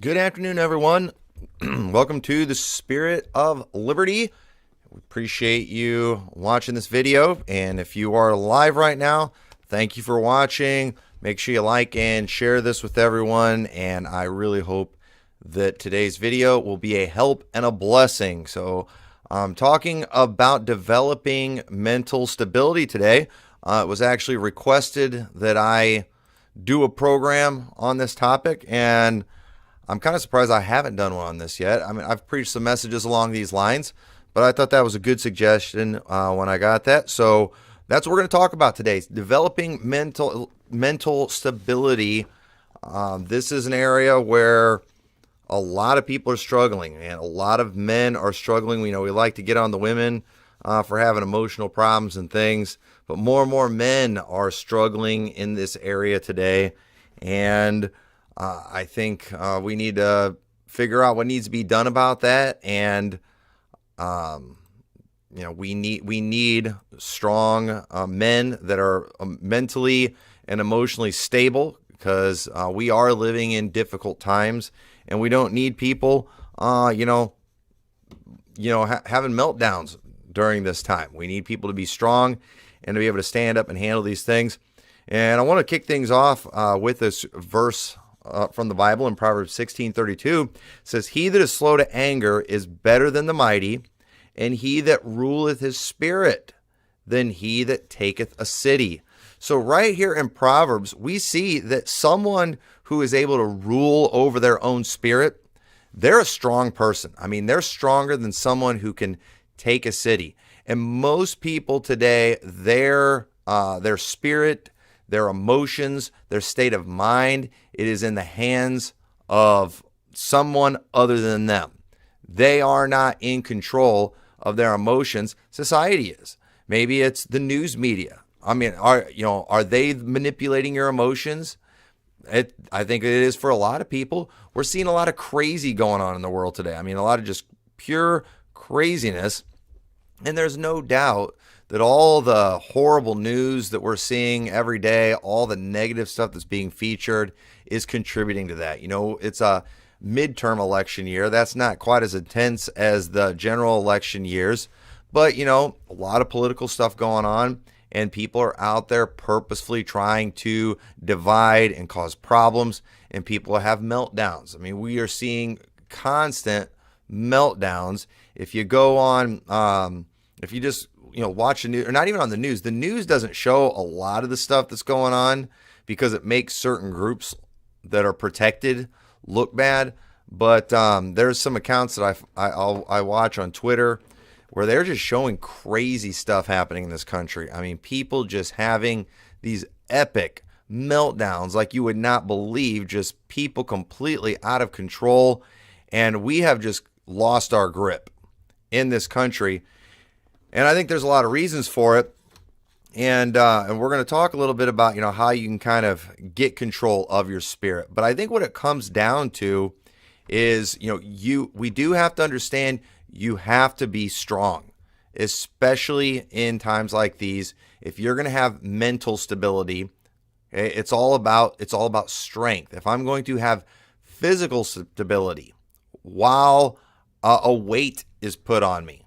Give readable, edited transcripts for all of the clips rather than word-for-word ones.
Good afternoon, everyone. Welcome to the Spirit of Liberty. We appreciate you watching this video. And if you are live right now, thank you for watching. Make sure you like and share this with everyone. And I really hope that today's video will be a help and a blessing. So I'm talking about developing mental stability today. It was actually requested that I do a program on this topic, and I'm kind of surprised I haven't done one on this yet. I mean, I've preached some messages along these lines, but I thought that was a good suggestion when I got that. So that's what we're going to talk about today: developing mental stability. This is an area where a lot of people are struggling, and a lot of men are struggling. We like to get on the women for having emotional problems and things, but more and more men are struggling in this area today, and I think we need to figure out what needs to be done about that, and we need strong men that are mentally and emotionally stable, because we are living in difficult times, and we don't need people, having meltdowns during this time. We need people to be strong and to be able to stand up and handle these things. And I want to kick things off with this verse from the Bible in Proverbs 16:32. It says, "He that is slow to anger is better than the mighty, and he that ruleth his spirit than he that taketh a city." So right here in Proverbs, we see that someone who is able to rule over their own spirit, they're a strong person. I mean, they're stronger than someone who can take a city. And most people today, their spirit, their emotions, their state of mind, it is in the hands of someone other than them. They are not in control of their emotions. Society is. Maybe it's the news media. I mean, are they manipulating your emotions? I think it is for a lot of people. We're seeing a lot of crazy going on in the world today. I mean, a lot of just pure craziness. And there's no doubt that all the horrible news that we're seeing every day, all the negative stuff that's being featured, is contributing to that. It's a midterm election year. That's not quite as intense as the general election years, but a lot of political stuff going on, and people are out there purposefully trying to divide and cause problems, and people have meltdowns. I mean, we are seeing constant meltdowns. If you go on, if you just watch the news, or not even on the news doesn't show a lot of the stuff that's going on, because it makes certain groups that are protected look bad. But there's some accounts that I watch on Twitter where they're just showing crazy stuff happening in this country. I mean, people just having these epic meltdowns like you would not believe, just people completely out of control. And we have just lost our grip in this country. And I think there's a lot of reasons for it. And we're going to talk a little bit about, how you can kind of get control of your spirit. But I think what it comes down to is, we do have to understand you have to be strong, especially in times like these. If you're going to have mental stability, okay, it's all about strength. If I'm going to have physical stability while a weight is put on me,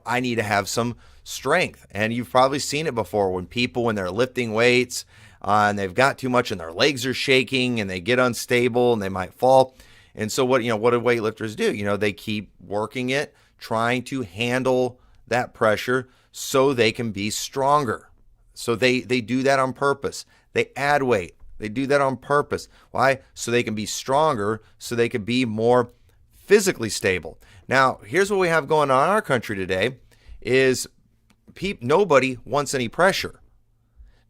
I need to have some strength. And you've probably seen it before when they're lifting weights and they've got too much and their legs are shaking and they get unstable and they might fall. And so what do weightlifters do? They keep working it, trying to handle that pressure so they can be stronger. So they do that on purpose. They add weight. They do that on purpose. Why? So they can be stronger, so they can be more physically stable. Now, here's what we have going on in our country today is nobody wants any pressure.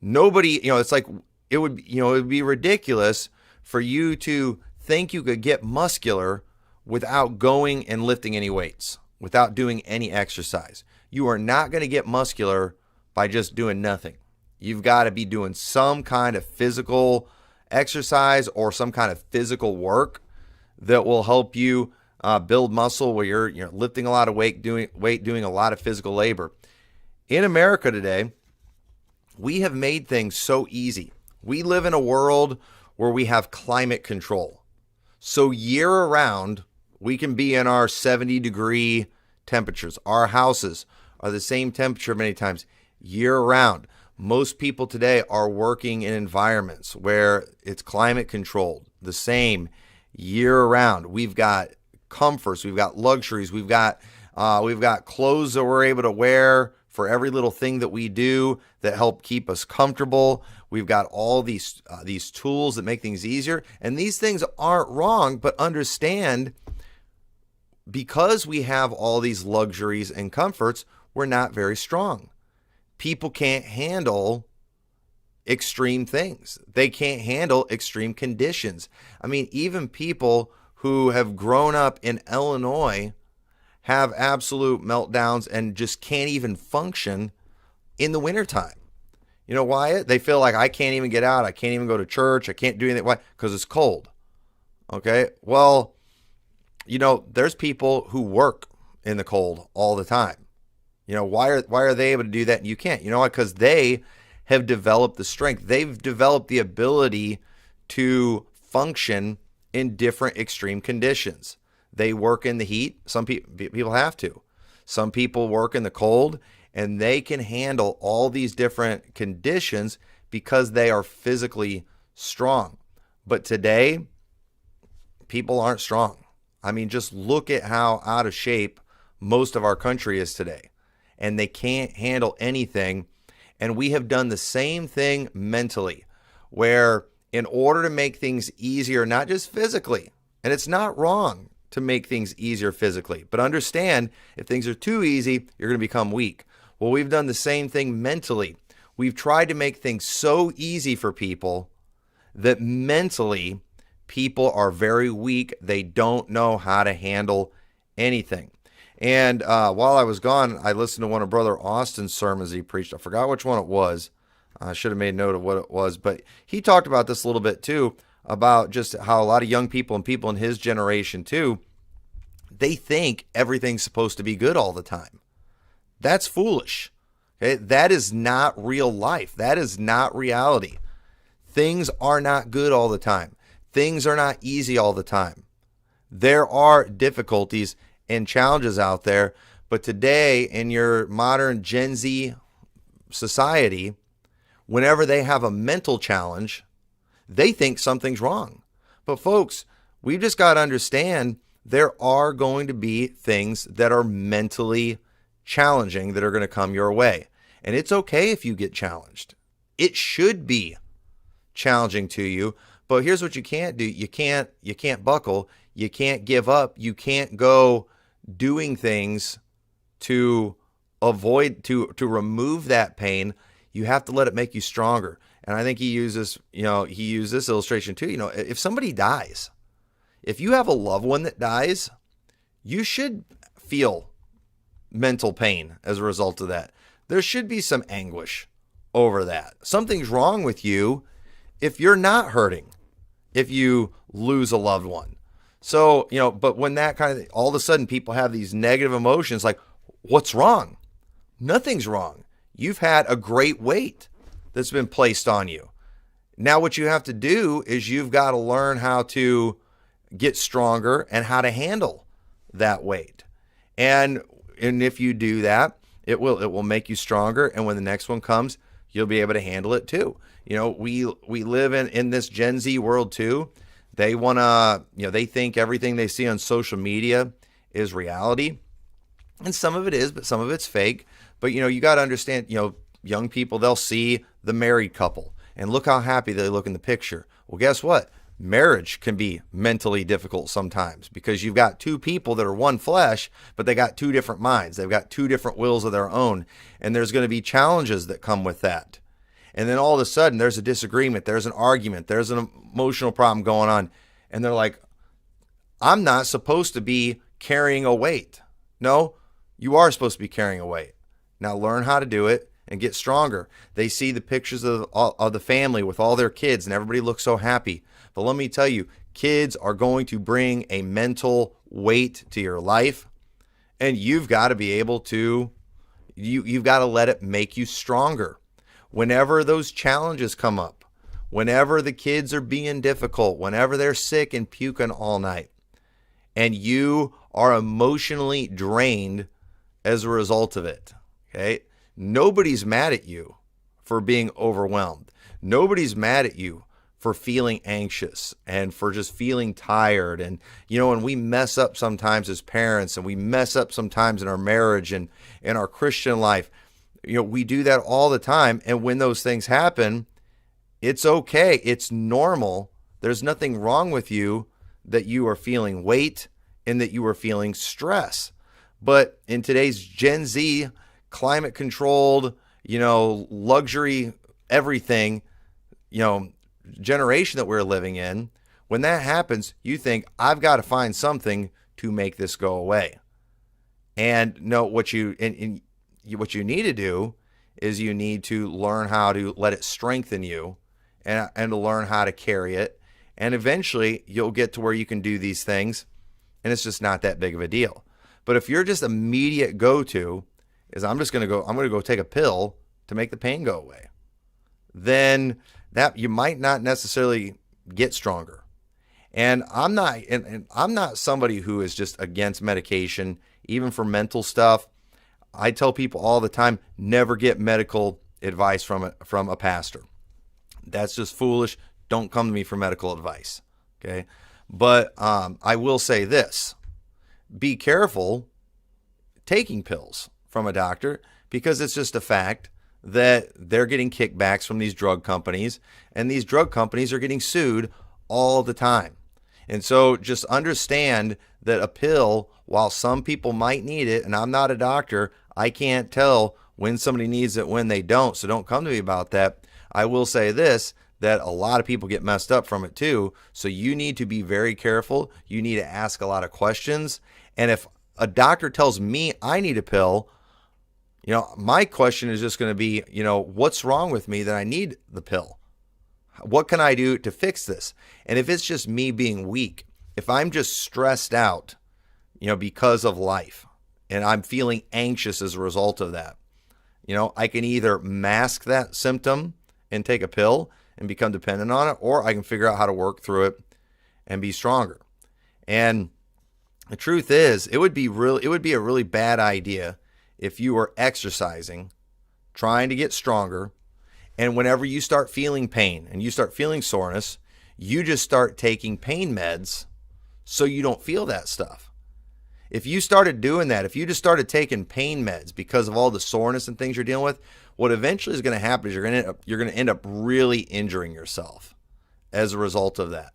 Nobody, it's like it would be ridiculous for you to think you could get muscular without going and lifting any weights, without doing any exercise. You are not going to get muscular by just doing nothing. You've got to be doing some kind of physical exercise or some kind of physical work that will help you build muscle, where you're lifting a lot of weight, doing a lot of physical labor. In America today, we have made things so easy. We live in a world where we have climate control. So year around, we can be in our 70-degree temperatures. Our houses are the same temperature many times year round. Most people today are working in environments where it's climate controlled, the same year round. We've got comforts, we've got luxuries, we've got clothes that we're able to wear for every little thing that we do that help keep us comfortable. We've got all these tools that make things easier, and these things aren't wrong, but understand, because we have all these luxuries and comforts, we're not very strong. People can't handle extreme things. They can't handle extreme conditions. I mean, even people who have grown up in Illinois have absolute meltdowns and just can't even function in the wintertime. You know why? They feel like, I can't even get out. I can't even go to church. I can't do anything. Why? Because it's cold. Okay. Well, there's people who work in the cold all the time. Why are they able to do that and you can't? You know why? Because they have developed the strength. They've developed the ability to function in different extreme conditions. They work in the heat. Some people have to. Some people work in the cold, and they can handle all these different conditions because they are physically strong. But today, people aren't strong. I mean, just look at how out of shape most of our country is today. And they can't handle anything. And we have done the same thing mentally, where in order to make things easier, not just physically, and it's not wrong to make things easier physically, but understand, if things are too easy, you're going to become weak. Well, we've done the same thing mentally. We've tried to make things so easy for people that mentally people are very weak. They don't know how to handle anything. And while I was gone, I listened to one of Brother Austin's sermons he preached. I forgot which one it was. I should have made note of what it was. But he talked about this a little bit too, about just how a lot of young people and people in his generation too, they think everything's supposed to be good all the time. That's foolish. Okay? That is not real life. That is not reality. Things are not good all the time. Things are not easy all the time. There are difficulties and challenges out there, but today in your modern Gen Z society, whenever they have a mental challenge, they think something's wrong. But folks, we've just got to understand there are going to be things that are mentally challenging that are going to come your way. And it's okay if you get challenged. It should be challenging to you. But here's what you can't do. You can't buckle. You can't give up. You can't go doing things to avoid, to remove that pain. You have to let it make you stronger. And I think he used this illustration too. If somebody dies, if you have a loved one that dies, you should feel mental pain as a result of that. There should be some anguish over that. Something's wrong with you if you're not hurting, if you lose a loved one. So, but when that kind of, all of a sudden people have these negative emotions like, what's wrong? Nothing's wrong. You've had a great weight that's been placed on you. Now what you have to do is you've got to learn how to get stronger and how to handle that weight. And if you do that, it will make you stronger. And when the next one comes, you'll be able to handle it too. We live in this Gen Z world too. They want to, they think everything they see on social media is reality. And some of it is, but some of it's fake. But, you got to understand, young people, they'll see the married couple and look how happy they look in the picture. Well, guess what? Marriage can be mentally difficult sometimes because you've got two people that are one flesh, but they got two different minds. They've got two different wills of their own. And there's going to be challenges that come with that. And then all of a sudden there's a disagreement, there's an argument, there's an emotional problem going on. And they're like, I'm not supposed to be carrying a weight. No, you are supposed to be carrying a weight. Now learn how to do it and get stronger. They see the pictures of the family with all their kids and everybody looks so happy. But let me tell you, kids are going to bring a mental weight to your life, and you've got to be able to, you've got to let it make you stronger. Whenever those challenges come up, whenever the kids are being difficult, whenever they're sick and puking all night, and you are emotionally drained as a result of it, okay? Nobody's mad at you for being overwhelmed. Nobody's mad at you for feeling anxious and for just feeling tired. And, and we mess up sometimes as parents, and we mess up sometimes in our marriage and in our Christian life. We do that all the time. And when those things happen, it's okay. It's normal. There's nothing wrong with you that you are feeling weight and that you are feeling stress. But in today's Gen Z, climate controlled, luxury, everything, generation that we're living in, when that happens, you think, I've got to find something to make this go away. And no, what you need to do is you need to learn how to let it strengthen you and to learn how to carry it. And eventually you'll get to where you can do these things and it's just not that big of a deal. But if your just immediate go-to is I'm going to go take a pill to make the pain go away, then that you might not necessarily get stronger. And I'm not somebody who is just against medication, even for mental stuff. I tell people all the time, never get medical advice from a pastor. That's just foolish. Don't come to me for medical advice. Okay. But I will say this, be careful taking pills from a doctor, because it's just a fact that they're getting kickbacks from these drug companies, and these drug companies are getting sued all the time. And so just understand that a pill, while some people might need it, and I'm not a doctor, I can't tell when somebody needs it, when they don't, so don't come to me about that. I will say this, that a lot of people get messed up from it too, so you need to be very careful. You need to ask a lot of questions. And if a doctor tells me I need a pill, my question is just going to be, what's wrong with me that I need the pill? What can I do to fix this? And if it's just me being weak, if I'm just stressed out, because of life, and I'm feeling anxious as a result of that, I can either mask that symptom and take a pill and become dependent on it, or I can figure out how to work through it and be stronger. And the truth is, it would be a really bad idea if you were exercising, trying to get stronger, and whenever you start feeling pain and you start feeling soreness, you just start taking pain meds so you don't feel that stuff. If you started doing that, if you just started taking pain meds because of all the soreness and things you're dealing with, what eventually is going to happen is you're going to end up really injuring yourself as a result of that.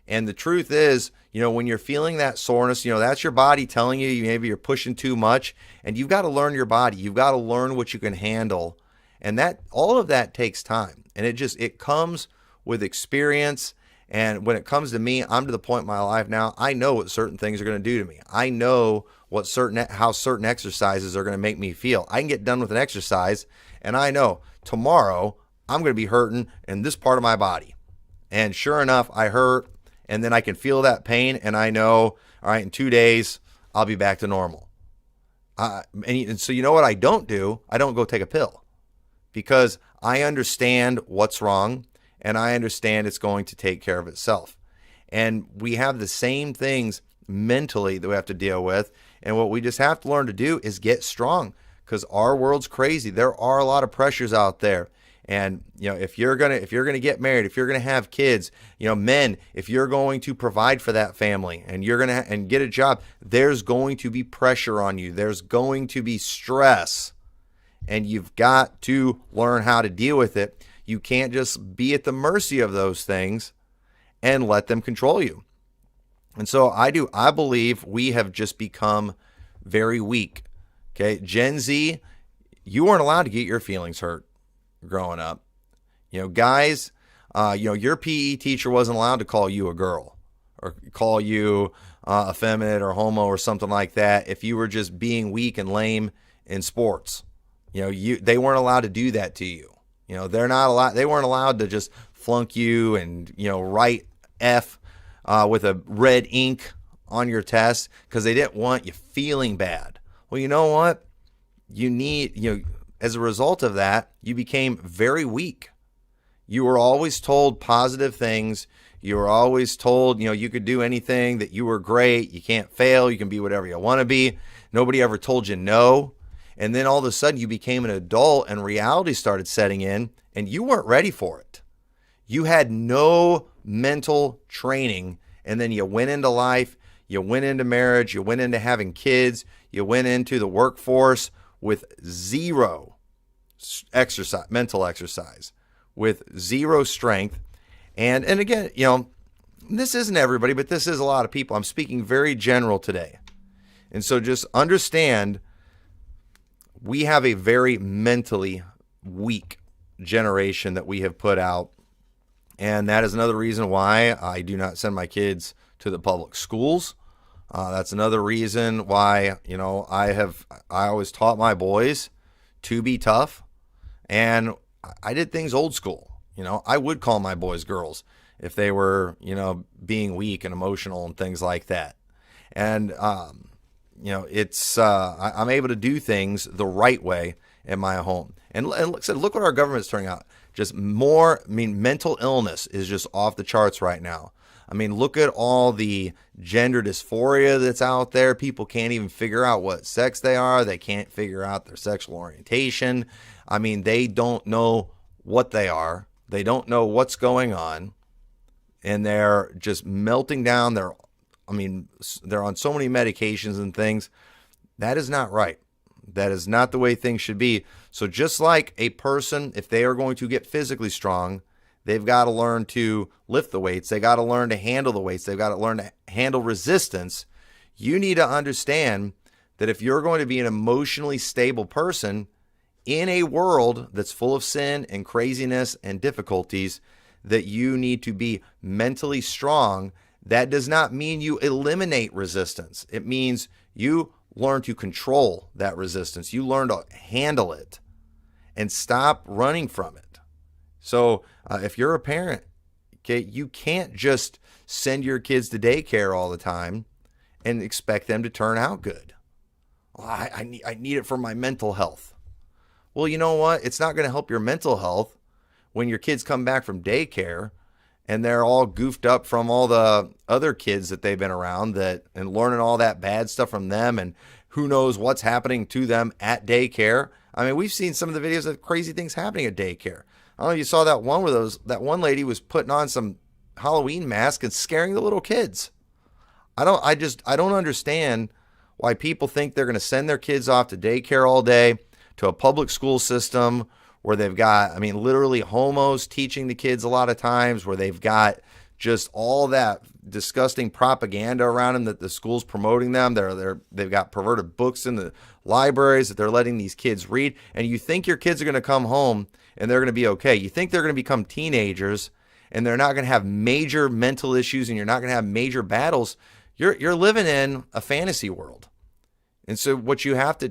And the truth is, when you're feeling that soreness, that's your body telling you maybe you're pushing too much, and you've got to learn your body. You've got to learn what you can handle. And that all of that takes time. And it comes with experience. And when it comes to me, I'm to the point in my life now, I know what certain things are going to do to me. I know how certain exercises are going to make me feel. I can get done with an exercise and I know tomorrow I'm going to be hurting in this part of my body. And sure enough, I hurt. And then I can feel that pain, and I know, all right, in 2 days, I'll be back to normal. And so you know what I don't do? I don't go take a pill, because I understand what's wrong, and I understand it's going to take care of itself. And we have the same things mentally that we have to deal with, and what we just have to learn to do is get strong, because our world's crazy. There are a lot of pressures out there. And, if you're going to get married, if you're going to have kids, men, if you're going to provide for that family and you're going to and get a job, there's going to be pressure on you. There's going to be stress, and you've got to learn how to deal with it. You can't just be at the mercy of those things and let them control you. And so I believe we have just become very weak. Okay. Gen Z, you weren't allowed to get your feelings hurt growing up. Guys, your PE teacher wasn't allowed to call you a girl or call you effeminate or homo or something like that if you were just being weak and lame in sports. They weren't allowed to do that to you. They weren't allowed to just flunk you and write F with a red ink on your test because they didn't want you feeling bad. Well, you know what? You need, as a result of that, you became very weak. You were always told positive things. You were always told, you could do anything, that you were great, you can't fail, you can be whatever you want to be. Nobody ever told you no. And then all of a sudden you became an adult and reality started setting in and you weren't ready for it. You had no mental training, and then you went into life, you went into marriage, you went into having kids, you went into the workforce with zero exercise, mental exercise, with zero strength. And again, this isn't everybody, but this is a lot of people. I'm speaking very general today. And so just understand, we have a very mentally weak generation that we have put out. And that is another reason why I do not send my kids to the public schools. That's another reason why, I always taught my boys to be tough. And I did things old school. I would call my boys girls if they were, being weak and emotional and things like that. And, it's, I'm able to do things the right way in my home. And look what our government's turning out. Just more, mental illness is just off the charts right now. Look at all the gender dysphoria that's out there. People can't even figure out what sex they are. They can't figure out their sexual orientation. They don't know what they are. They don't know what's going on. And they're just melting down. They're on so many medications and things. That is not right. That is not the way things should be. So just like a person, if they are going to get physically strong, they've got to learn to lift the weights. They got to learn to handle the weights. They've got to learn to handle resistance. You need to understand that if you're going to be an emotionally stable person in a world that's full of sin and craziness and difficulties, that you need to be mentally strong. That does not mean you eliminate resistance. It means you learn to control that resistance. You learn to handle it and stop running from it. So if you're a parent, okay, you can't just send your kids to daycare all the time and expect them to turn out good. Well, I need it for my mental health. Well, you know what? It's not going to help your mental health when your kids come back from daycare and they're all goofed up from all the other kids that they've been around and learning all that bad stuff from them, and who knows what's happening to them at daycare. We've seen some of the videos of crazy things happening at daycare. I don't know if you saw that one where that one lady was putting on some Halloween mask and scaring the little kids. I don't understand why people think they're going to send their kids off to daycare all day, to a public school system where they've got, literally homos teaching the kids a lot of times, where they've got just all that disgusting propaganda around them that the school's promoting them. They've got perverted books in the libraries that they're letting these kids read. And you think your kids are going to come home and they're going to be okay. You think they're going to become teenagers and they're not going to have major mental issues and you're not going to have major battles. You're living in a fantasy world. And so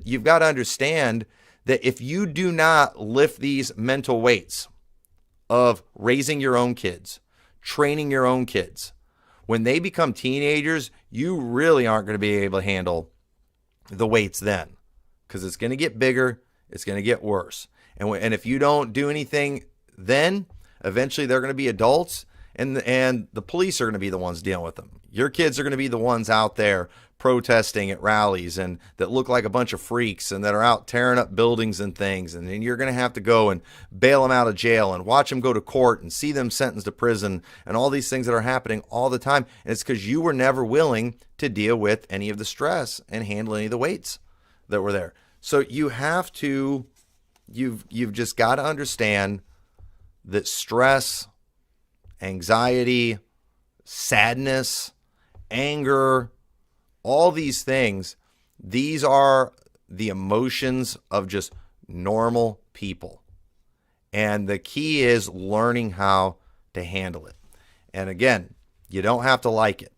you've got to understand that if you do not lift these mental weights of raising your own kids, training your own kids, when they become teenagers, you really aren't going to be able to handle the weights then, because it's going to get bigger, it's going to get worse. And if you don't do anything then, eventually they're going to be adults, and the police are going to be the ones dealing with them. Your kids are going to be the ones out there protesting at rallies and that look like a bunch of freaks and that are out tearing up buildings and things. And then you're going to have to go and bail them out of jail and watch them go to court and see them sentenced to prison and all these things that are happening all the time. And it's because you were never willing to deal with any of the stress and handle any of the weights that were there. So you've just got to understand that stress, anxiety, sadness, anger, all these things, these are the emotions of just normal people. And the key is learning how to handle it. And again, you don't have to like it.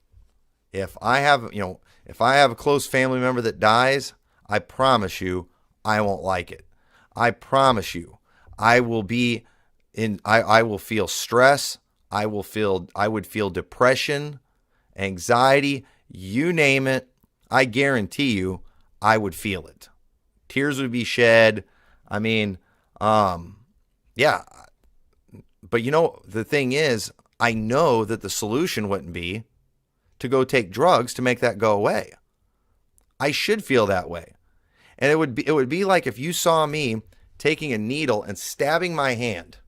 If I have a close family member that dies, I promise you, I won't like it. I promise you, I will feel stress. I would feel depression, anxiety, you name it. I guarantee you, I would feel it. Tears would be shed. Yeah, But the thing is, I know that the solution wouldn't be to go take drugs to make that go away. I should feel that way. And it would be like if you saw me taking a needle and stabbing my hand,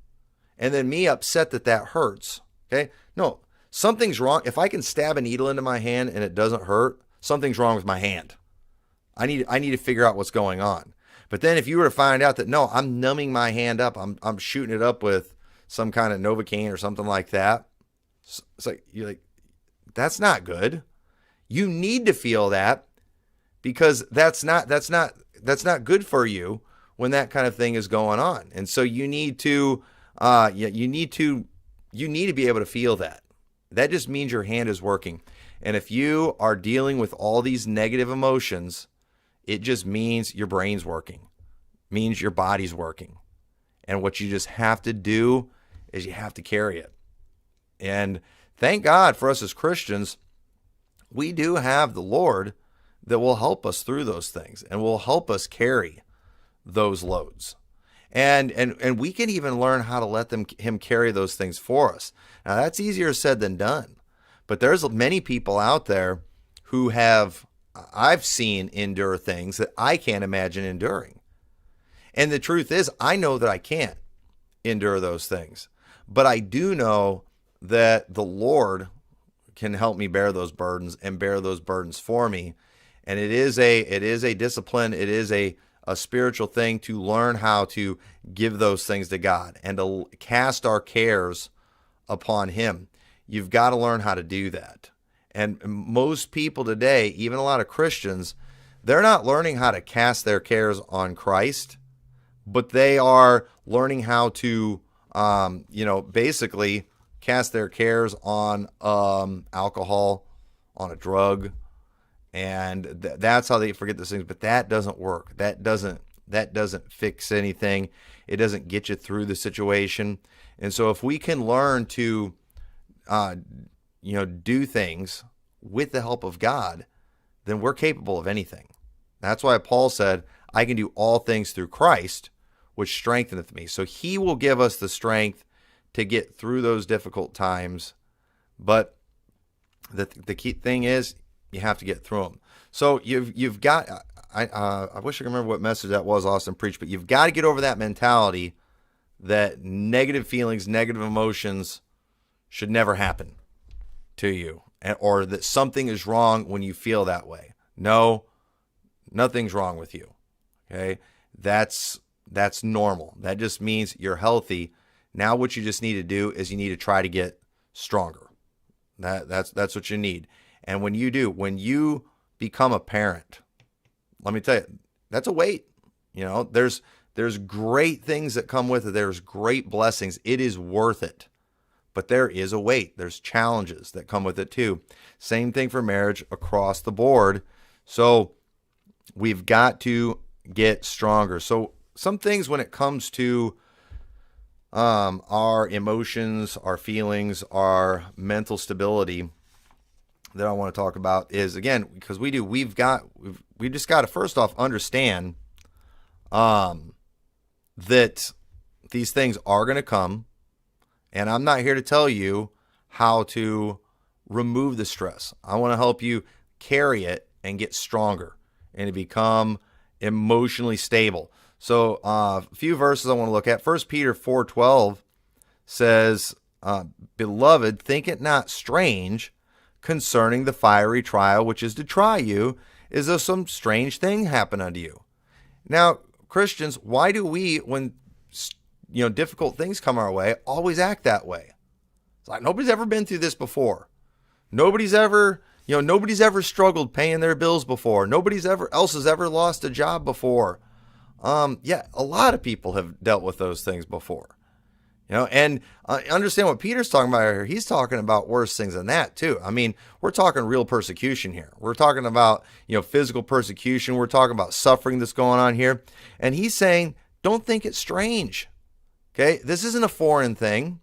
and then me upset that hurts. Okay? No, something's wrong. If I can stab a needle into my hand and it doesn't hurt, something's wrong with my hand. I need to figure out what's going on. But then if you were to find out that, no, I'm numbing my hand up, I'm shooting it up with some kind of Novocaine or something like that. It's like, you're like, that's not good. You need to feel that, because that's not good for you when that kind of thing is going on. And so you need to be able to feel that. That just means your hand is working. And if you are dealing with all these negative emotions, it just means your brain's working, means your body's working. And what you just have to do is you have to carry it. And thank God for us as Christians, we do have the Lord that will help us through those things and will help us carry those loads. And we can even learn how to let him carry those things for us. Now, that's easier said than done. But there's many people out there who I've seen endure things that I can't imagine enduring. And the truth is, I know that I can't endure those things. But I do know that the Lord can help me bear those burdens and bear those burdens for me. And it is a discipline. It is a spiritual thing to learn how to give those things to God and to cast our cares upon him. You've got to learn how to do that. And most people today, even a lot of Christians, they're not learning how to cast their cares on Christ, but they are learning how to, basically cast their cares on alcohol, on a drug, and that's how they forget those things. But that doesn't work. That doesn't fix anything. It doesn't get you through the situation. And so if we can learn to, do things with the help of God, then we're capable of anything. That's why Paul said, I can do all things through Christ, which strengtheneth me. So he will give us the strength to get through those difficult times. But the key thing is, you have to get through them. So you've got, I wish I could remember what message that was Austin preached, but you've got to get over that mentality that negative feelings, negative emotions should never happen to you, or that something is wrong when you feel that way. No, nothing's wrong with you. Okay? That's normal. That just means you're healthy. Now what you just need to do is you need to try to get stronger. That's what you need. And when you become a parent, let me tell you, that's a weight. There's great things that come with it. There's great blessings. It is worth it. But there is a weight. There's challenges that come with it too. Same thing for marriage across the board. So we've got to get stronger. So some things when it comes to our emotions, our feelings, our mental stability that I want to talk about is, again, because we just got to first off understand that these things are going to come. And I'm not here to tell you how to remove the stress. I want to help you carry it and get stronger and to become emotionally stable. So a few verses I want to look at. 1 Peter 4:12 says, Beloved, think it not strange concerning the fiery trial which is to try you, as though some strange thing happened unto you. Now, Christians, why do we, when difficult things come our way, always act that way? It's like nobody's ever been through this before. Nobody's ever struggled paying their bills before. Nobody's else has ever lost a job before. A lot of people have dealt with those things before. And understand what Peter's talking about here. He's talking about worse things than that too. I mean, we're talking real persecution here. We're talking about, physical persecution. We're talking about suffering that's going on here. And he's saying, don't think it's strange. Okay, this isn't a foreign thing.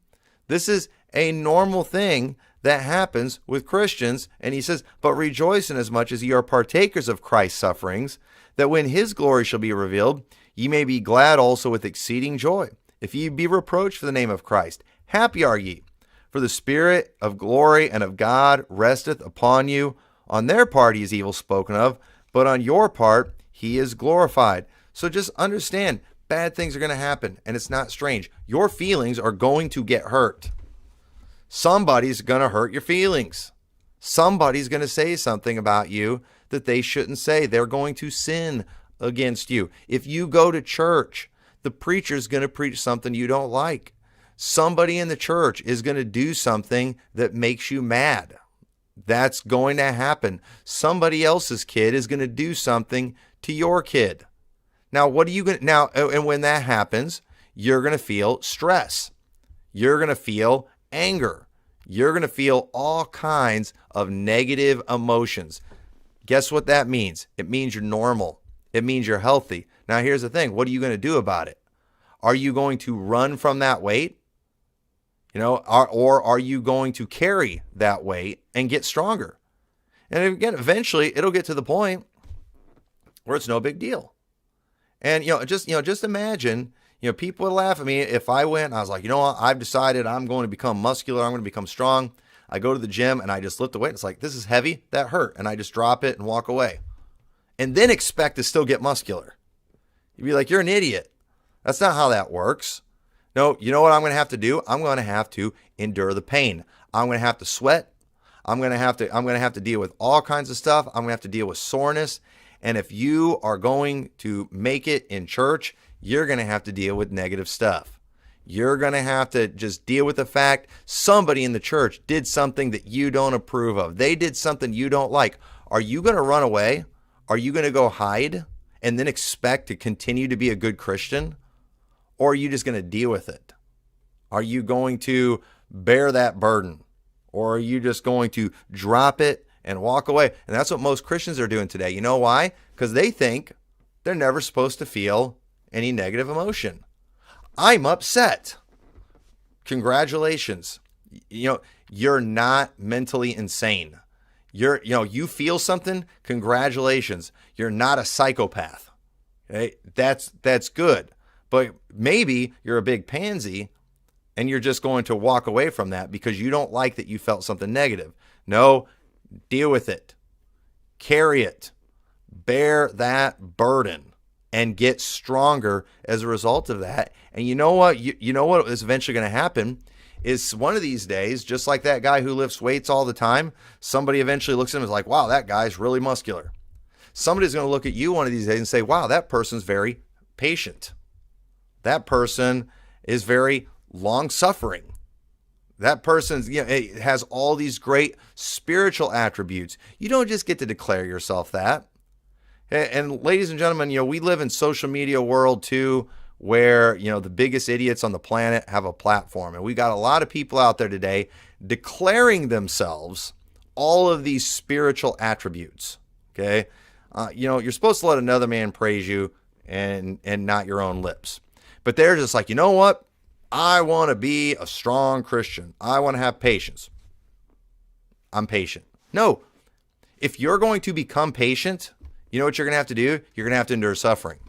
This is a normal thing that happens with Christians. And he says, but rejoice inasmuch as ye are partakers of Christ's sufferings, that when his glory shall be revealed, ye may be glad also with exceeding joy. If ye be reproached for the name of Christ, Happy are ye, for the Spirit of glory and of God resteth upon you. On their part he is evil spoken of, but on your part he is glorified. So just understand, bad things are going to happen, and it's not strange. Your feelings are going to get hurt. Somebody's going to hurt your feelings. Somebody's going to say something about you that they shouldn't say. They're going to sin against you. If you go to church, the preacher's going to preach something you don't like. Somebody in the church is going to do something that makes you mad. That's going to happen. Somebody else's kid is going to do something to your kid. Now, what are you going to, now, and when that happens, you're going to feel stress. You're going to feel anger. You're going to feel all kinds of negative emotions. Guess what that means? It means you're normal. It means you're healthy. Now, here's the thing. What are you going to do about it? Are you going to run from that weight? Or are you going to carry that weight and get stronger? And again, eventually it'll get to the point where it's no big deal. And, just imagine, people would laugh at me if I went and I was like, what? I've decided I'm going to become muscular. I'm going to become strong. I go to the gym and I just lift the weight. It's like, this is heavy. That hurt. And I just drop it and walk away. And then expect to still get muscular. You'd be like, you're an idiot. That's not how that works. No, you know what I'm going to have to do? I'm going to have to endure the pain. I'm going to have to sweat. I'm going to have to deal with all kinds of stuff. I'm going to have to deal with soreness. And if you are going to make it in church, you're going to have to deal with negative stuff. You're going to have to just deal with the fact somebody in the church did something that you don't approve of. They did something you don't like. Are you going to run away? Are you going to go hide and then expect to continue to be a good Christian? Or are you just going to deal with it? Are you going to bear that burden? Or are you just going to drop it and walk away? And that's what most Christians are doing today. You know why? Because they think they're never supposed to feel any negative emotion. I'm upset. Congratulations. You're not mentally insane. You feel something. Congratulations. You're not a psychopath. Okay? That's good. But maybe you're a big pansy and you're just going to walk away from that because you don't like that you felt something negative. No, deal with it. Carry it. Bear that burden and get stronger as a result of that. And you know what? You know what is eventually going to happen is one of these days, just like that guy who lifts weights all the time, somebody eventually looks at him and is like, wow, that guy's really muscular. Somebody's going to look at you one of these days and say, wow, that person's very patient. That person is very long-suffering. That person has all these great spiritual attributes. You don't just get to declare yourself that. And ladies and gentlemen, we live in social media world too, where, the biggest idiots on the planet have a platform. And we got a lot of people out there today declaring themselves all of these spiritual attributes. Okay. You're supposed to let another man praise you and not your own lips. But they're just like, you know what? I want to be a strong Christian. I want to have patience. I'm patient. No. If you're going to become patient, you know what you're going to have to do? You're going to have to endure suffering.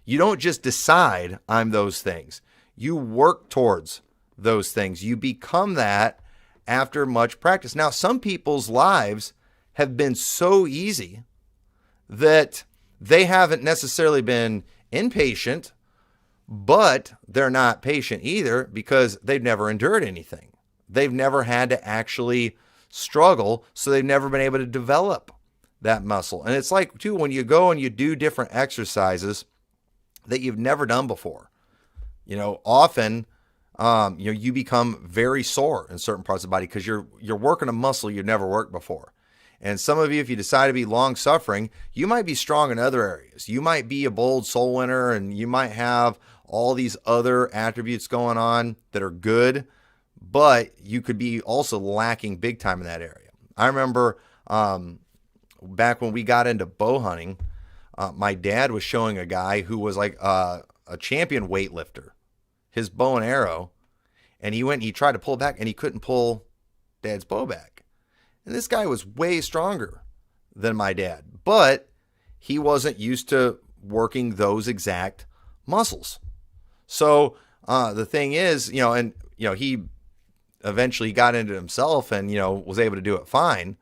You don't just decide I'm those things. You work towards those things. You become that after much practice. Now, some people's lives have been so easy that they haven't necessarily been impatient, but they're not patient either because they've never endured anything. They've never had to actually struggle, so they've never been able to develop that muscle. And it's like, too, when you go and you do different exercises that you've never done before, often, you become very sore in certain parts of the body because you're working a muscle you've never worked before. And some of you, if you decide to be long-suffering, you might be strong in other areas. You might be a bold soul winner, and you might have all these other attributes going on that are good, but you could be also lacking big time in that area. I remember back when we got into bow hunting, my dad was showing a guy who was like a champion weightlifter, his bow and arrow, and he tried to pull it back, and he couldn't pull Dad's bow back. And this guy was way stronger than my dad, but he wasn't used to working those exact muscles. So the thing is, he eventually got into it himself and, was able to do it fine.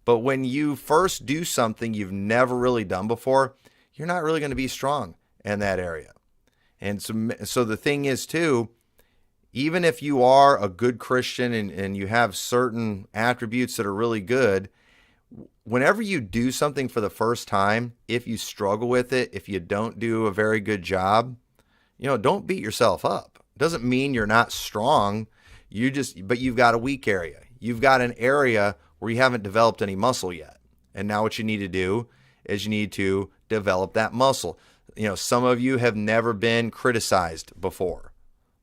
But when you first do something you've never really done before, you're not really going to be strong in that area. And so the thing is too, even if you are a good Christian and you have certain attributes that are really good, whenever you do something for the first time, if you struggle with it, if you don't do a very good job, don't beat yourself up. Doesn't mean you're not strong. But you've got a weak area. You've got an area where you haven't developed any muscle yet. And now what you need to do is you need to develop that muscle. Some of you have never been criticized before.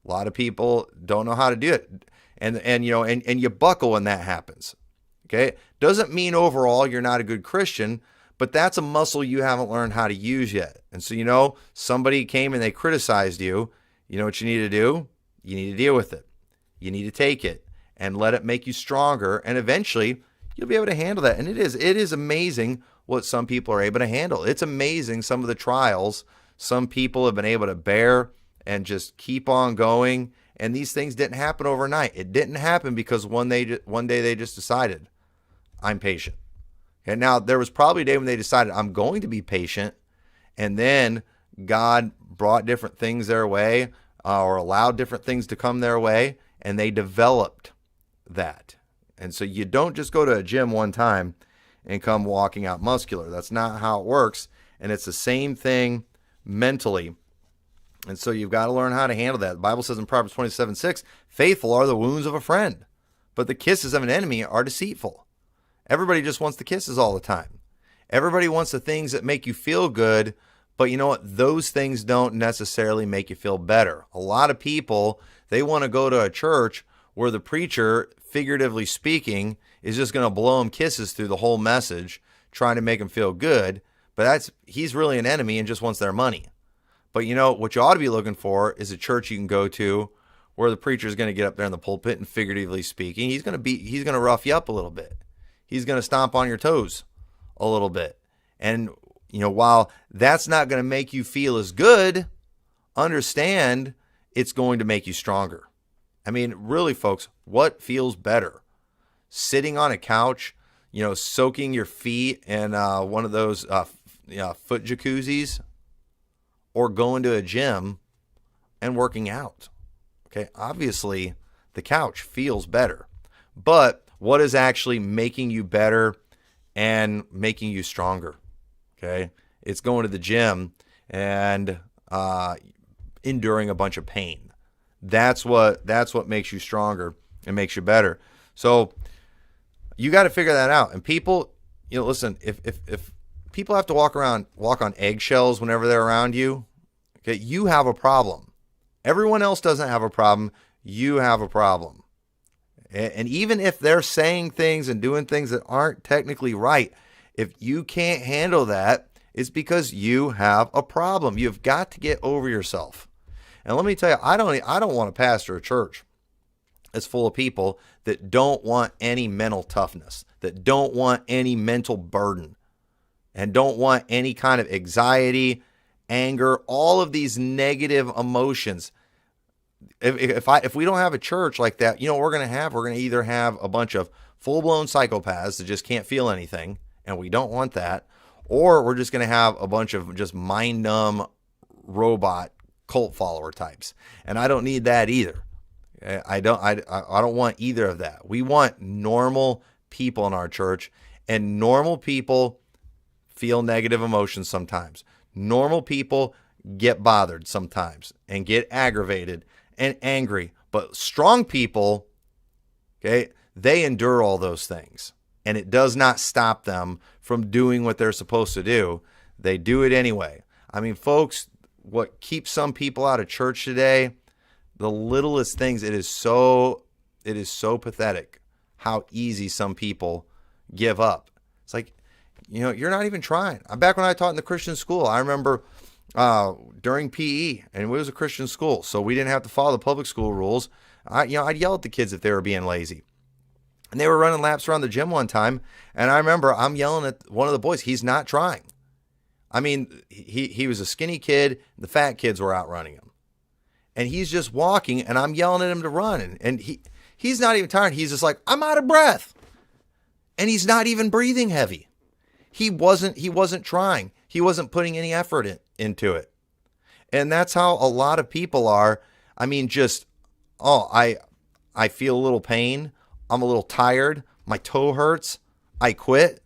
A lot of people don't know how to do it. And you buckle when that happens. Okay? Doesn't mean overall you're not a good Christian, but that's a muscle you haven't learned how to use yet. And so, somebody came and they criticized you. You know what you need to do? You need to deal with it. You need to take it and let it make you stronger. And eventually you'll be able to handle that. And it is amazing what some people are able to handle. It's amazing some of the trials some people have been able to bear and just keep on going. And these things didn't happen overnight. It didn't happen because one day they just decided, I'm patient. And now there was probably a day when they decided, I'm going to be patient. And then God brought different things their way or allowed different things to come their way. And they developed that. And so you don't just go to a gym one time and come walking out muscular. That's not how it works. And it's the same thing mentally. And so you've got to learn how to handle that. The Bible says in Proverbs 27:6, faithful are the wounds of a friend, but the kisses of an enemy are deceitful. Everybody just wants the kisses all the time. Everybody wants the things that make you feel good, but you know what? Those things don't necessarily make you feel better. A lot of people, they want to go to a church where the preacher, figuratively speaking, is just going to blow them kisses through the whole message, trying to make them feel good. But he's really an enemy and just wants their money. But what you ought to be looking for is a church you can go to where the preacher is going to get up there in the pulpit and, figuratively speaking, he's going to rough you up a little bit. He's going to stomp on your toes a little bit. And while that's not going to make you feel as good, understand it's going to make you stronger. I mean, really, folks, what feels better? Sitting on a couch, soaking your feet in one of those foot jacuzzis, or going to a gym and working out? Okay, obviously, the couch feels better. But what is actually making you better and making you stronger? Okay, it's going to the gym and enduring a bunch of pain. That's what makes you stronger and makes you better. So you got to figure that out. And people, listen, if people have to walk on eggshells whenever they're around you, okay, you have a problem. Everyone else doesn't have a problem. You have a problem. And even if they're saying things and doing things that aren't technically right, if you can't handle that, it's because you have a problem. You've got to get over yourself. And let me tell you, I don't want to pastor a church that's full of people that don't want any mental toughness, that don't want any mental burden, and don't want any kind of anxiety, anger, all of these negative emotions. If we don't have a church like that, what we're going to either have a bunch of full-blown psychopaths that just can't feel anything, and we don't want that, or we're just going to have a bunch of just mind-numb robot cult follower types. And I don't need that either. I don't want either of that. We want normal people in our church, and normal people feel negative emotions sometimes. Normal people get bothered sometimes and get aggravated and angry. But strong people, okay, they endure all those things. And it does not stop them from doing what they're supposed to do. They do it anyway. I mean, folks, what keeps some people out of church today, the littlest things, it is so pathetic how easy some people give up. It's like, you're not even trying. Back when I taught in the Christian school, I remember during PE, and it was a Christian school, so we didn't have to follow the public school rules. I'd yell at the kids if they were being lazy. And they were running laps around the gym one time, and I remember I'm yelling at one of the boys. He's not trying. I mean, he was a skinny kid. The fat kids were outrunning him. And he's just walking, and I'm yelling at him to run. And He's not even tired. He's just like, I'm out of breath. And he's not even breathing heavy. He wasn't trying. He wasn't putting any effort into it. And that's how a lot of people are. I mean, just, I feel a little pain. I'm a little tired. My toe hurts. I quit.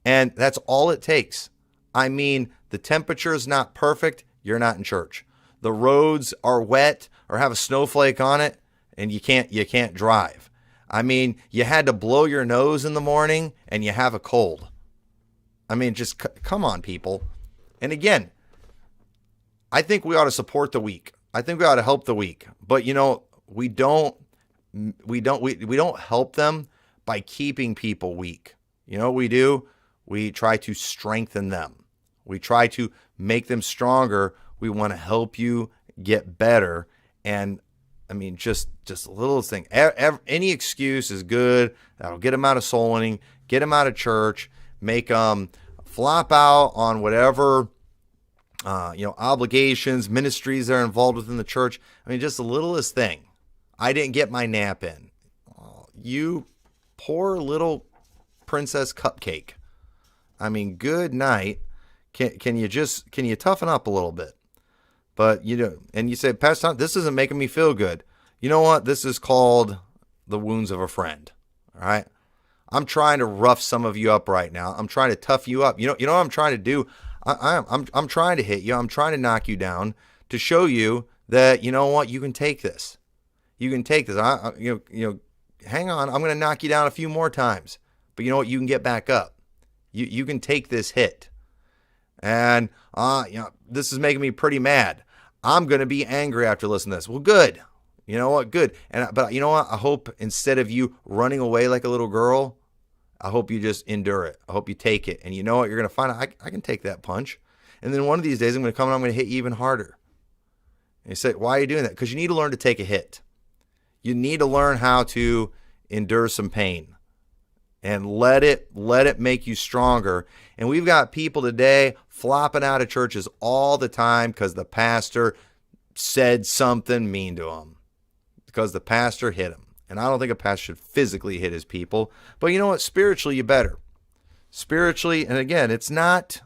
And that's all it takes. I mean, the temperature is not perfect. You're not in church. The roads are wet or have a snowflake on it, and you can't drive. I mean, you had to blow your nose in the morning and you have a cold. I mean, just come on, people. And again, I think we ought to support the weak. I think we ought to help the weak. But we don't help them by keeping people weak. You know what we do? We try to strengthen them. We try to make them stronger. We want to help you get better. And I mean, just a little thing. Any excuse is good. That'll get them out of soul winning, get them out of church, make them flop out on whatever, obligations, ministries they're involved with in the church. I mean, just the littlest thing. I didn't get my nap in. Oh, you poor little princess cupcake. I mean, good night. Can you toughen up a little bit? But and you say, Pastor Tom, this isn't making me feel good. You know what? This is called the wounds of a friend. All right. I'm trying to rough some of you up right now. I'm trying to tough you up. You know what I'm trying to do? I'm trying to hit you. I'm trying to knock you down to show you that, you know what? You can take this. You can take this. Hang on. I'm going to knock you down a few more times. But you know what? You can get back up. You can take this hit. And, this is making me pretty mad. I'm going to be angry after listening to this. Well, good. You know what? Good. But you know what? I hope instead of you running away like a little girl, I hope you just endure it. I hope you take it. And you know what? You're going to find out, I can take that punch. And then one of these days I'm going to come and I'm going to hit you even harder. And you say, why are you doing that? Because you need to learn to take a hit. You need to learn how to endure some pain. And let it make you stronger. And we've got people today flopping out of churches all the time because the pastor said something mean to them. Because the pastor hit him. And I don't think a pastor should physically hit his people. But you know what? Spiritually, you better. Spiritually, and again, it's not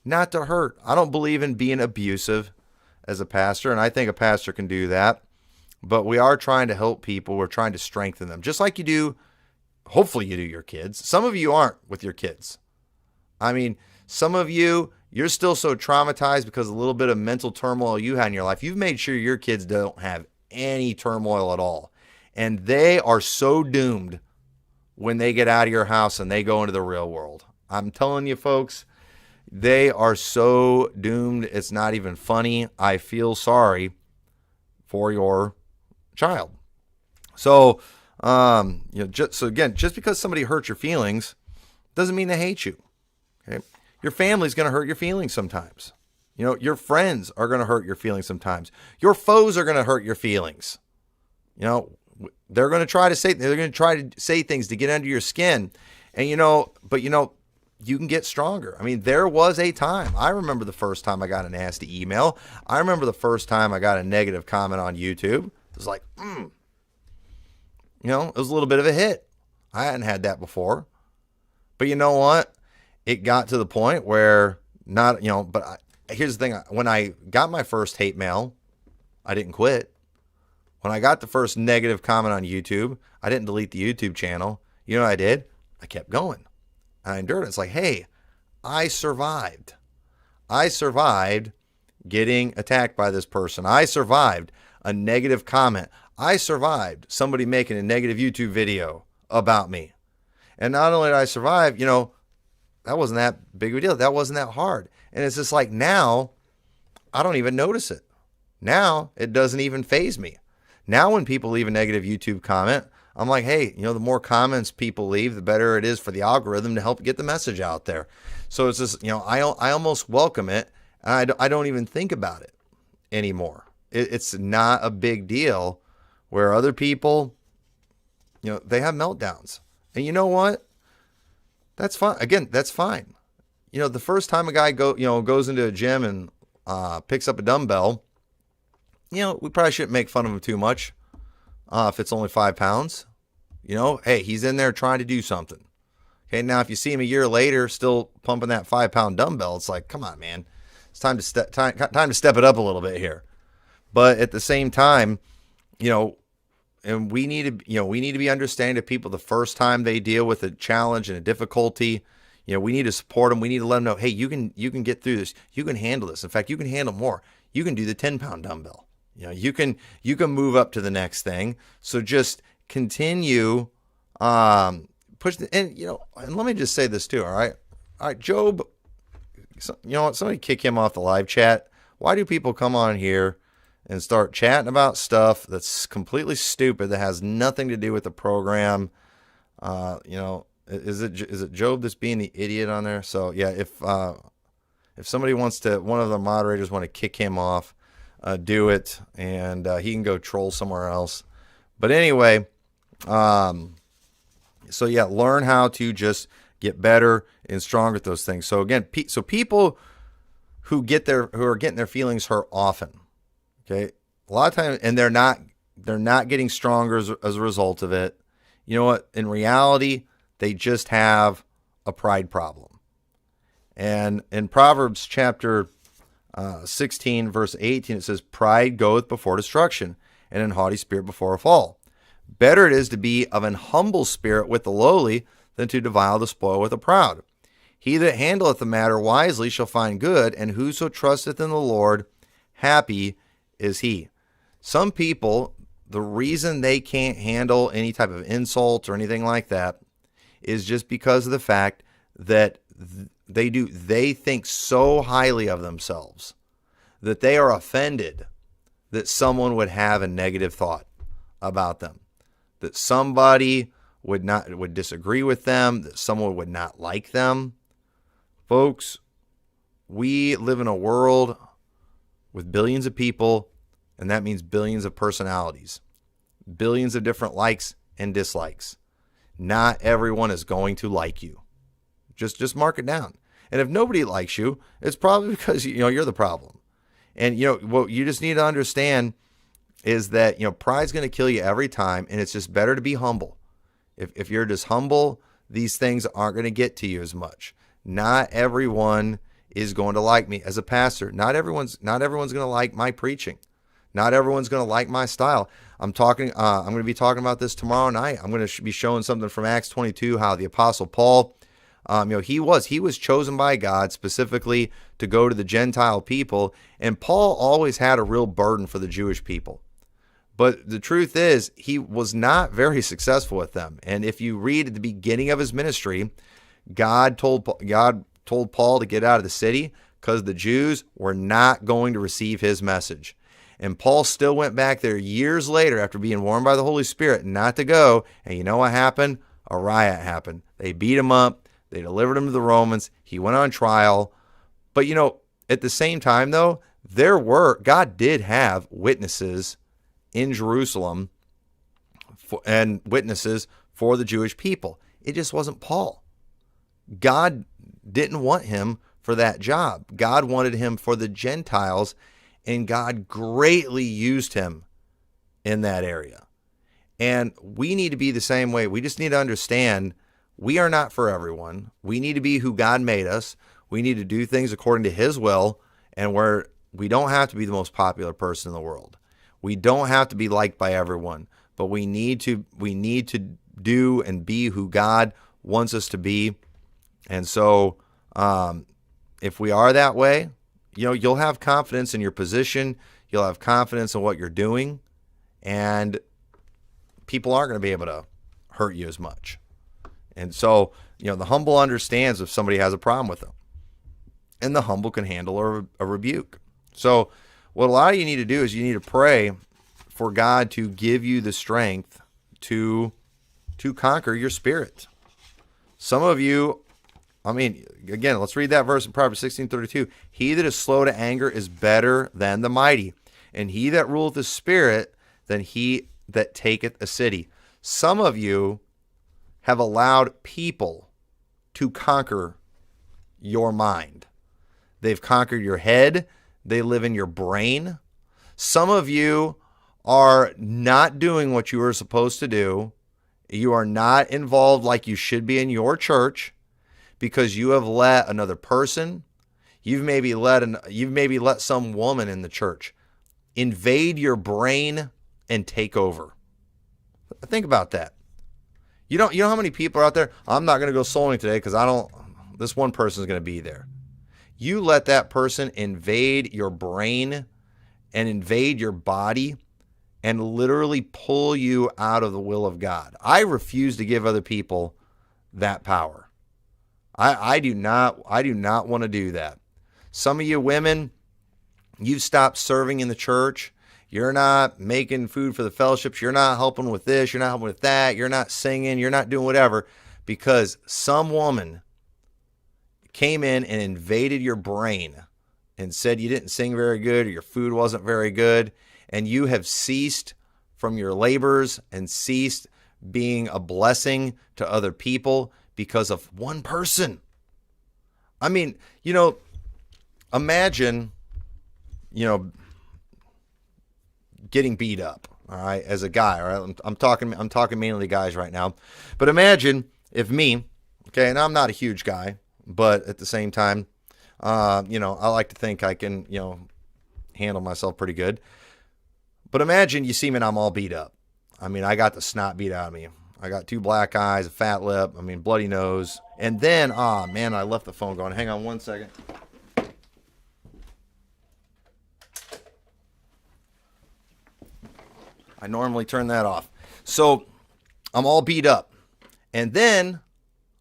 to hurt. I don't believe in being abusive as a pastor. And I think a pastor can do that. But we are trying to help people. We're trying to strengthen them. Just like you do. Hopefully you do your kids. Some of you aren't with your kids. I mean, some of you're still so traumatized because of a little bit of mental turmoil you had in your life. You've made sure your kids don't have any turmoil at all. And they are so doomed when they get out of your house and they go into the real world. I'm telling you, folks, they are so doomed. It's not even funny. I feel sorry for your child. So, just because somebody hurts your feelings doesn't mean they hate you. Okay? Your family's going to hurt your feelings sometimes. Your friends are going to hurt your feelings sometimes. Your foes are going to hurt your feelings. They're going to try to say things to get under your skin. And you can get stronger. I mean, there was a time. I remember the first time I got a nasty email. I remember the first time I got a negative comment on YouTube. It was like, it was a little bit of a hit. I hadn't had that before. But you know what? It got to the point where here's the thing. When I got my first hate mail, I didn't quit. When I got the first negative comment on YouTube, I didn't delete the YouTube channel. You know what I did? I kept going. I endured it. It's like, hey, I survived. I survived getting attacked by this person. I survived a negative comment. I survived somebody making a negative YouTube video about me. And not only did I survive, that wasn't that big of a deal. That wasn't that hard. And it's just like now, I don't even notice it. Now, it doesn't even faze me. Now, when people leave a negative YouTube comment, I'm like, hey, the more comments people leave, the better it is for the algorithm to help get the message out there. So it's just, I almost welcome it. And I don't even think about it anymore. It's not a big deal where other people, they have meltdowns. And you know what? That's fine. Again, that's fine. The first time a guy goes into a gym and picks up a dumbbell, we probably shouldn't make fun of him too much. if it's only 5 pounds. Hey, he's in there trying to do something. Okay, now if you see him a year later still pumping that 5-pound dumbbell, it's like, come on, man. It's time to step it up a little bit here. But at the same time, and we need to be understanding to people the first time they deal with a challenge and a difficulty. We need to support them. We need to let them know, hey, you can get through this. You can handle this. In fact, you can handle more. You can do the 10-pound dumbbell. You can move up to the next thing. So just continue push and let me just say this too. All right, Job. Somebody kick him off the live chat. Why do people come on here and start chatting about stuff that's completely stupid that has nothing to do with the program? Is it Job that's being the idiot on there? So yeah, if somebody wants to, one of the moderators want to kick him off, do it, and he can go troll somewhere else. But anyway, so yeah, learn how to just get better and stronger at those things. So again, people who are getting their feelings hurt often, okay, a lot of times, and they're not getting stronger as a result of it. You know what? In reality, they just have a pride problem. And in Proverbs chapter 16, verse 18, it says, "Pride goeth before destruction, and an haughty spirit before a fall. Better it is to be of an humble spirit with the lowly than to divide the spoil with the proud. He that handleth the matter wisely shall find good, and whoso trusteth in the Lord, happy is he." Some people, the reason they can't handle any type of insult or anything like that is just because of the fact that they think so highly of themselves that they are offended that someone would have a negative thought about them, that somebody would disagree with them, that someone would not like them. Folks, we live in a world with billions of people, and that means billions of personalities, billions of different likes and dislikes. Not everyone is going to like you. Just mark it down. And if nobody likes you, it's probably because you're the problem. And what you just need to understand is that pride's going to kill you every time, and it's just better to be humble. If you're just humble, these things aren't going to get to you as much. Not everyone is going to like me as a pastor. Not everyone's going to like my preaching. Not everyone's going to like my style. I'm going to be talking about this tomorrow night. I'm going to be showing something from Acts 22, how the Apostle Paul, he was chosen by God specifically to go to the Gentile people, and Paul always had a real burden for the Jewish people. But the truth is, he was not very successful with them. And if you read at the beginning of his ministry, God told Paul to get out of the city because the Jews were not going to receive his message. And Paul still went back there years later after being warned by the Holy Spirit not to go. And you know what happened? A riot happened. They beat him up. They delivered him to the Romans. He went on trial. But at the same time though, God did have witnesses in Jerusalem and witnesses for the Jewish people. It just wasn't Paul. God didn't want him for that job. God wanted him for the Gentiles, and God greatly used him in that area. And we need to be the same way. We just need to understand we are not for everyone. We need to be who God made us. We need to do things according to his will, and where we don't have to be the most popular person in the world. We don't have to be liked by everyone, but we need to do and be who God wants us to be. And so if we are that way, you'll have confidence in your position. You'll have confidence in what you're doing, and people aren't going to be able to hurt you as much. And so, the humble understands if somebody has a problem with them, and the humble can handle a rebuke. So what a lot of you need to do is you need to pray for God to give you the strength to conquer your spirit. Some of you, again, let's read that verse in Proverbs 16:32. He that is slow to anger is better than the mighty, and he that ruleth the spirit than he that taketh a city. Some of you have allowed people to conquer your mind. They've conquered your head. They live in your brain. Some of you are not doing what you are supposed to do. You are not involved like you should be in your church because you have let another person, you've maybe let some woman in the church invade your brain and take over. Think about that. You know how many people are out there? I'm not going to go soul winning today because this one person is going to be there. You let that person invade your brain and invade your body and literally pull you out of the will of God. I refuse to give other people that power. I do not want to do that. Some of you women, you've stopped serving in the church. You're not making food for the fellowships. You're not helping with this. You're not helping with that. You're not singing. You're not doing whatever because some woman came in and invaded your brain and said you didn't sing very good or your food wasn't very good, and you have ceased from your labors and ceased being a blessing to other people because of one person. I mean, imagine, getting beat up, all right, as a guy, all right? I'm talking mainly to guys right now. But imagine if me, okay, and I'm not a huge guy, but at the same time, I like to think I can, handle myself pretty good. But imagine you see me and I'm all beat up. I mean, I got the snot beat out of me. I got 2 black eyes, a fat lip, bloody nose. And then, I left the phone going. Hang on one second. I normally turn that off. So I'm all beat up. And then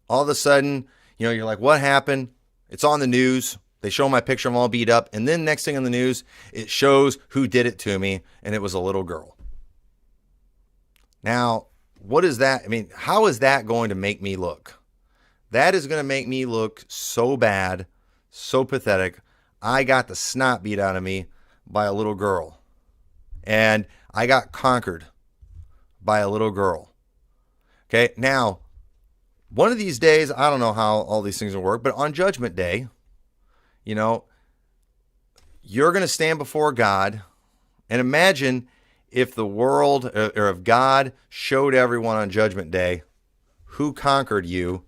all of a sudden, you're like, what happened? It's on the news. They show my picture. I'm all beat up. And then next thing on the news, it shows who did it to me. And it was a little girl. Now, what is that? How is that going to make me look? That is going to make me look so bad, so pathetic. I got the snot beat out of me by a little girl. And I got conquered by a little girl. Okay, now, one of these days, I don't know how all these things will work, but on Judgment Day, you're going to stand before God, and imagine if the world, or if God showed everyone on Judgment Day who conquered you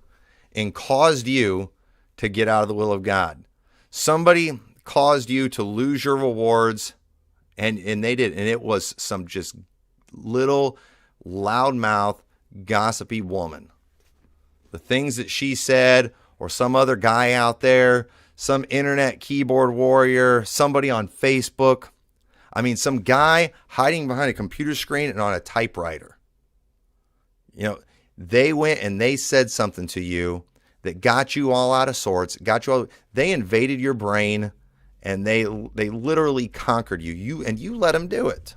and caused you to get out of the will of God. Somebody caused you to lose your rewards, and they did, and it was some just little loudmouth, gossipy woman. The things that she said, or some other guy out there, some internet keyboard warrior, somebody on Facebook. Some guy hiding behind a computer screen and on a typewriter. They went and they said something to you that got you all out of sorts, they invaded your brain, and they literally conquered you. You let them do it.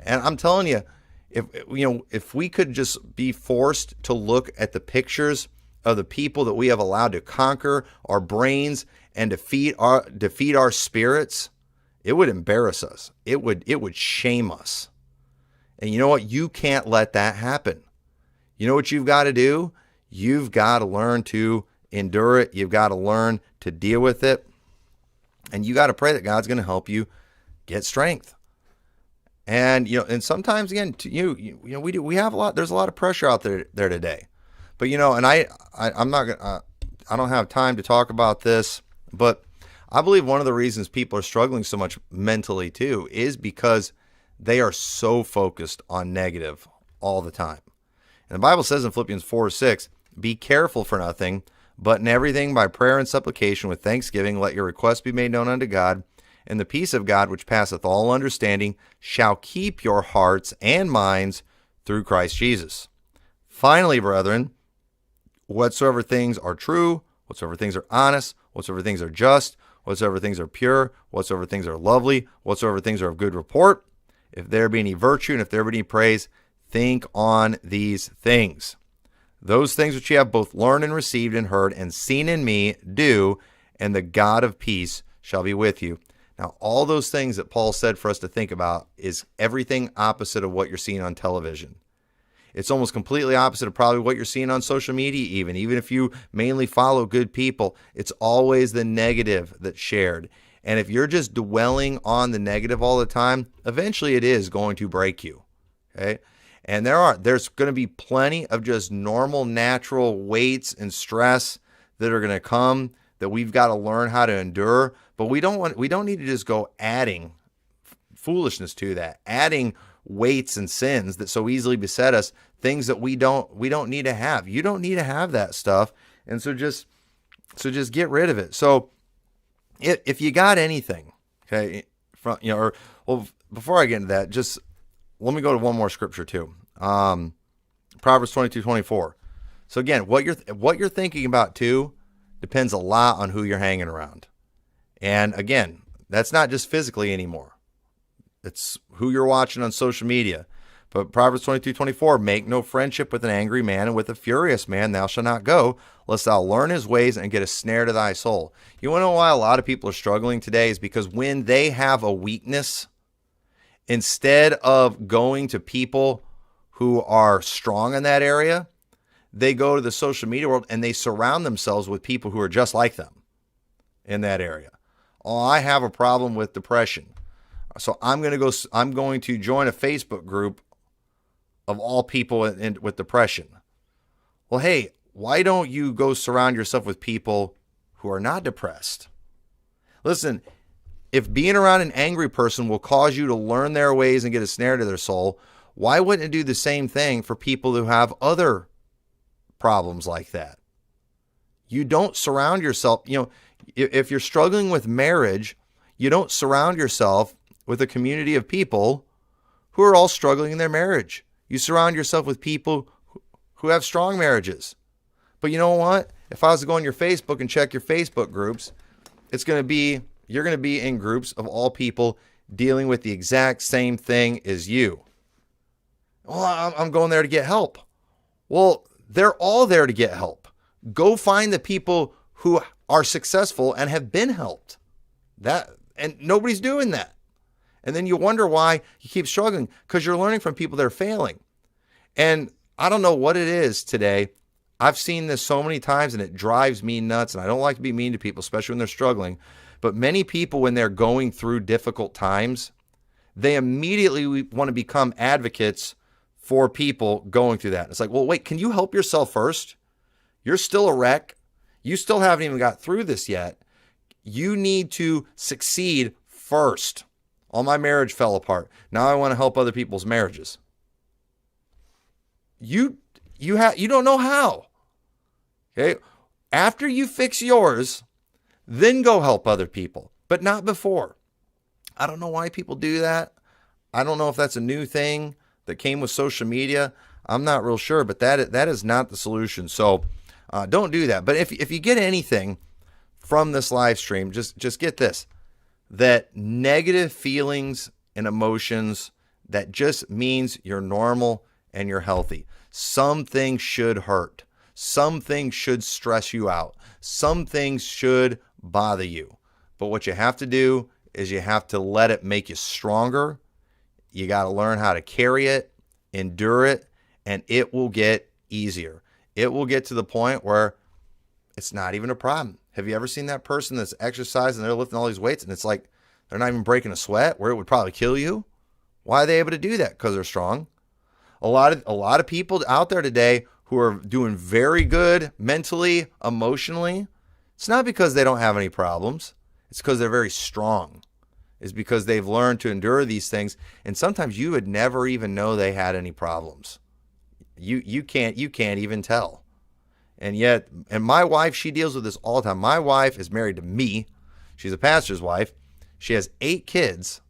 And I'm telling you, if we could just be forced to look at the pictures of the people that we have allowed to conquer our brains and defeat our spirits, it would embarrass us. It would shame us. And you know what? You can't let that happen. You know what you've got to do? You've got to learn to endure it. You've got to learn to deal with it. And you got to pray that God's going to help you get strength. And and sometimes again, we have a lot. There's a lot of pressure out there today. But and I'm not gonna. I don't have time to talk about this, but I believe one of the reasons people are struggling so much mentally too is because they are so focused on negative all the time. And the Bible says in Philippians 4:6, "Be careful for nothing, but in everything by prayer and supplication with thanksgiving, let your requests be made known unto God, and the peace of God, which passeth all understanding, shall keep your hearts and minds through Christ Jesus. Finally, brethren, whatsoever things are true, whatsoever things are honest, whatsoever things are just, whatsoever things are pure, whatsoever things are lovely, whatsoever things are of good report, if there be any virtue and if there be any praise, think on these things. Those things which ye have both learned and received and heard and seen in me, do, and the God of peace shall be with you." Now, all those things that Paul said for us to think about is everything opposite of what you're seeing on television. It's almost completely opposite of probably what you're seeing on social media even if you mainly follow good people. It's always the negative that's shared. And if you're just dwelling on the negative all the time, eventually it is going to break you. Okay? And there's going to be plenty of just normal, natural weights and stress that are going to come that we've got to learn how to endure. But we don't need to just go adding foolishness to that, adding weights and sins that so easily beset us, things that we don't need to have. You don't need to have that stuff. And so just get rid of it. So if you got anything, okay, before I get into that, just let me go to one more scripture too. Proverbs 22:24. So again, what you're thinking about too depends a lot on who you're hanging around. And again, that's not just physically anymore. It's who you're watching on social media. But Proverbs 22:24, make no friendship with an angry man, and with a furious man thou shalt not go, lest thou learn his ways and get a snare to thy soul. You want to know why a lot of people are struggling today is because when they have a weakness, instead of going to people who are strong in that area, they go to the social media world and they surround themselves with people who are just like them in that area. Oh, I have a problem with depression, so I'm going to join a Facebook group of all people with depression. Well, hey, why don't you go surround yourself with people who are not depressed? Listen, if being around an angry person will cause you to learn their ways and get a snare to their soul, why wouldn't it do the same thing for people who have other problems like that? You don't surround yourself, if you're struggling with marriage, you don't surround yourself with a community of people who are all struggling in their marriage. You surround yourself with people who have strong marriages. But you know what? If I was to go on your Facebook and check your Facebook groups, you're going to be in groups of all people dealing with the exact same thing as you. Well, I'm going there to get help. Well, they're all there to get help. Go find the people who are successful and have been helped. And nobody's doing that. And then you wonder why you keep struggling, because you're learning from people that are failing. And I don't know what it is today. I've seen this so many times and it drives me nuts. And I don't like to be mean to people, especially when they're struggling. But many people, when they're going through difficult times, they immediately want to become advocates for people going through that. It's like, well, wait, can you help yourself first? You're still a wreck. You still haven't even got through this yet. You need to succeed first. All my marriage fell apart. Now I want to help other people's marriages. You don't know how. Okay? After you fix yours, then go help other people, but not before. I don't know why people do that. I don't know if that's a new thing that came with social media. I'm not real sure, but that is not the solution. So don't do that. But if you get anything from this live stream, just get this, that negative feelings and emotions, that just means you're normal and you're healthy. Some things should hurt. Some things should stress you out. Some things should bother you. But what you have to do is you have to let it make you stronger. You got to learn how to carry it, endure it, and it will get easier. It will get to the point where it's not even a problem. Have you ever seen that person that's exercising and they're lifting all these weights and it's like they're not even breaking a sweat where it would probably kill you? Why are they able to do that? Because they're strong. A lot of people out there today who are doing very good mentally, emotionally, it's not because they don't have any problems. It's because they're very strong. It's because they've learned to endure these things. And sometimes you would never even know they had any problems. You can't even tell. And my wife, she deals with this all the time. My wife is married to me. She's a pastor's wife. She has 8 kids.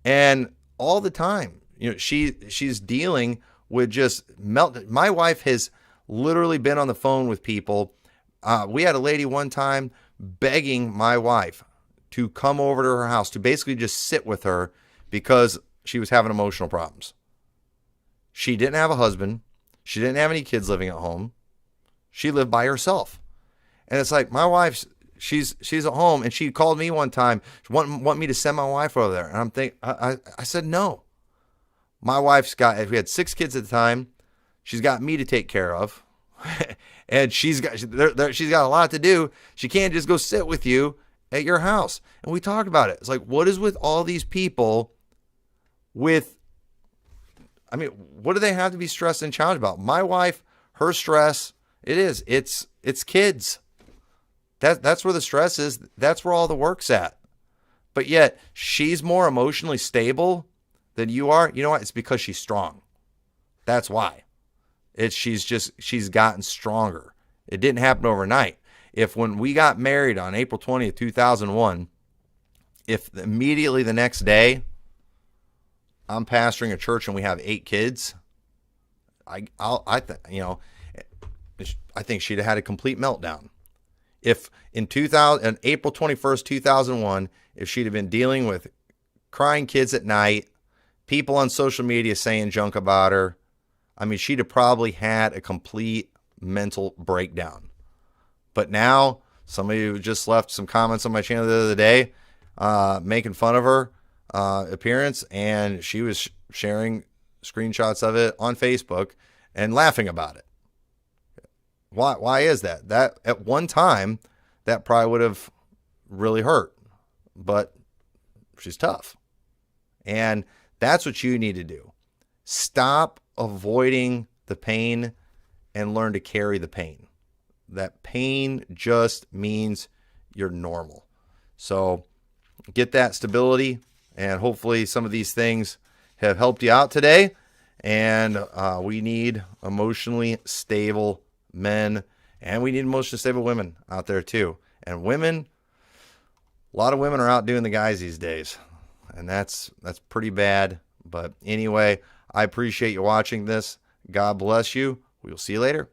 And all the time, she's dealing with just my wife has literally been on the phone with people. We had a lady one time begging my wife to come over to her house to basically just sit with her because she was having emotional problems. She didn't have a husband. She didn't have any kids living at home. She lived by herself. And it's like, my wife, she's at home, and she called me one time, want me to send my wife over there. And I said, no. My wife's we had 6 kids at the time. She's got me to take care of. And she's got a lot to do. She can't just go sit with you at your house. And we talked about it. It's like, what is with all these people what do they have to be stressed and challenged about? My wife, her stress, it's kids. That's where the stress is. That's where all the work's at. But yet she's more emotionally stable than you are. You know what? It's because she's strong. That's why. She's gotten stronger. It didn't happen overnight. If when we got married on April 20th, 2001, if immediately the next day I'm pastoring a church and we have 8 kids, I think she'd have had a complete meltdown. If in April 21st, 2001, if she'd have been dealing with crying kids at night, people on social media saying junk about her, she'd have probably had a complete mental breakdown. But now, somebody who just left some comments on my channel the other day, making fun of her appearance, and she was sharing screenshots of it on Facebook and laughing about it. Why is that? That at one time, that probably would have really hurt, but she's tough. And that's what you need to do. Stop avoiding the pain and learn to carry the pain. That pain just means you're normal. So get that stability, and hopefully some of these things have helped you out today. And we need emotionally stable men, and we need emotionally stable women out there too. And women, a lot of women are out doing the guys these days, and that's pretty bad. But anyway, I appreciate you watching this. God bless you. We will see you later.